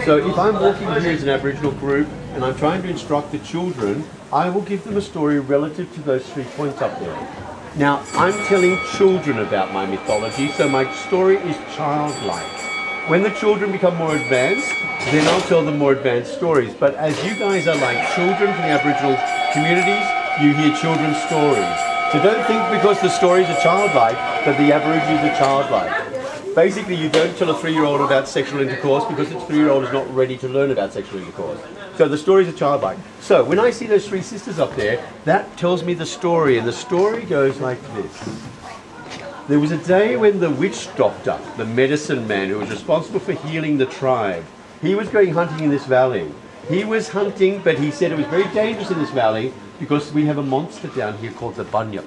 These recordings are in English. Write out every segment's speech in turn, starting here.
So if I'm walking here as an Aboriginal group and I'm trying to instruct the children, I will give them a story relative to those 3 points up there. Now, I'm telling children about my mythology, so my story is childlike. When the children become more advanced, then I'll tell them more advanced stories. But as you guys are like children from the Aboriginal communities, you hear children's stories. So don't think because the stories are childlike that the Aborigines are childlike. Basically, you don't tell a 3-year-old about sexual intercourse because the 3-year-old is not ready to learn about sexual intercourse. So the stories are childlike. So when I see those 3 sisters up there, that tells me the story, and the story goes like this. There was a day when the witch doctor, the medicine man who was responsible for healing the tribe, he was going hunting in this valley. He was hunting, but he said it was very dangerous in this valley because we have a monster down here called the bunyip.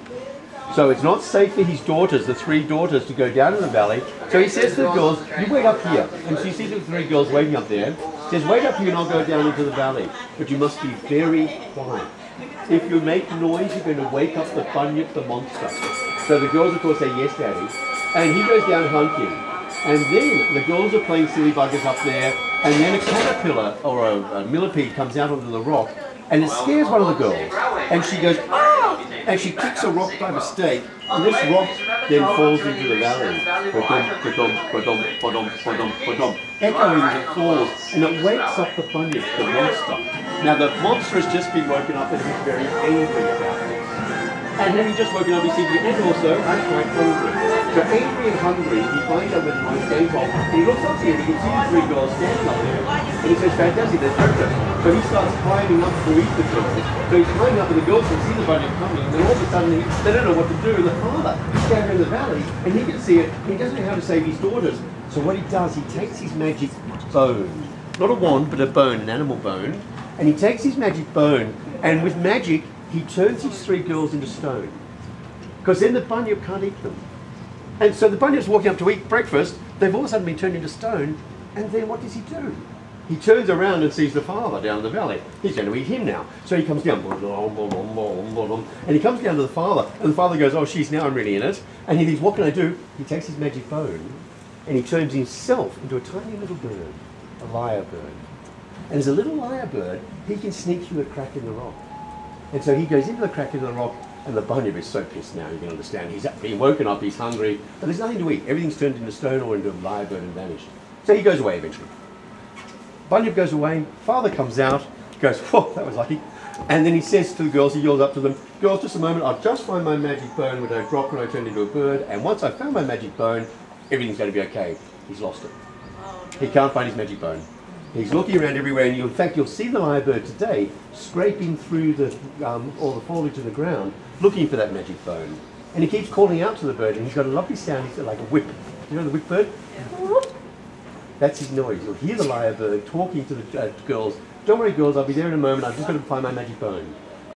So it's not safe for his daughters, the 3 daughters, to go down in the valley. So he says to the girls, you wait up here. And she sees the 3 girls waiting up there. He says, wait up here and I'll go down into the valley. But you must be very quiet. If you make noise, you're going to wake up the bunyip, the monster. So the girls, of course, say, yes, Daddy. And he goes down hunting. And then the girls are playing silly buggers up there. And then a caterpillar or a millipede comes out onto the rock. And it scares one of the girls. And she goes, ah! And she kicks a rock by mistake. And this rock then falls into the valley. Echoing as it falls. And it wakes up the bunyip, the monster. Now the monster has just been woken up and he's very angry about this. And having just woken up, he sees me, and also, I'm quite hungry. So angry and hungry, he finds out where the noise came from, and he looks up here, and he can see the 3 girls standing up there. And he says, fantastic, there's breakfast. So he starts climbing up to eat the girls. So he's climbing up, and the girls can see the bunyip coming, and then all of a sudden, they don't know what to do. And the father, he's down in the valley, and he can see it, and he doesn't know how to save his daughters. So what he does, he takes his magic bone, not a wand, but a bone, an animal bone, and he takes his magic bone, and with magic, he turns his 3 girls into stone. Because then the bunyip can't eat them. And so the bunyip's walking up to eat breakfast, they've all of a sudden been turned into stone, and then what does he do? He turns around and sees the father down in the valley. He's going to eat him now. So he comes down, and he comes down to the father, and the father goes, oh, she's now I'm really in it. And he thinks, what can I do? He takes his magic bone, and he turns himself into a tiny little bird, a lyrebird. And as a little lyrebird, he can sneak through a crack in the rock. And so he goes into the crack in the rock, and the bunyip is so pissed now, you can understand. He's been woken up, he's hungry, but there's nothing to eat. Everything's turned into stone or into a lyrebird and vanished. So he goes away eventually. Bunyip goes away, father comes out, goes, whoa, that was lucky. And then he says to the girls, he yells up to them, girls, just a moment, I'll just find my magic bone which I dropped when I turned into a bird, and once I've found my magic bone, everything's going to be okay. He's lost it. He can't find his magic bone. He's looking around everywhere, and in fact, you'll see the lyrebird today scraping through all the foliage of the ground, looking for that magic bone. And he keeps calling out to the bird, and he's got a lovely sound. He's got like a whip. You know the whip bird? Yeah. That's his noise. You'll hear the lyrebird talking to the girls. Don't worry, girls, I'll be there in a moment. I've just got to find my magic bone.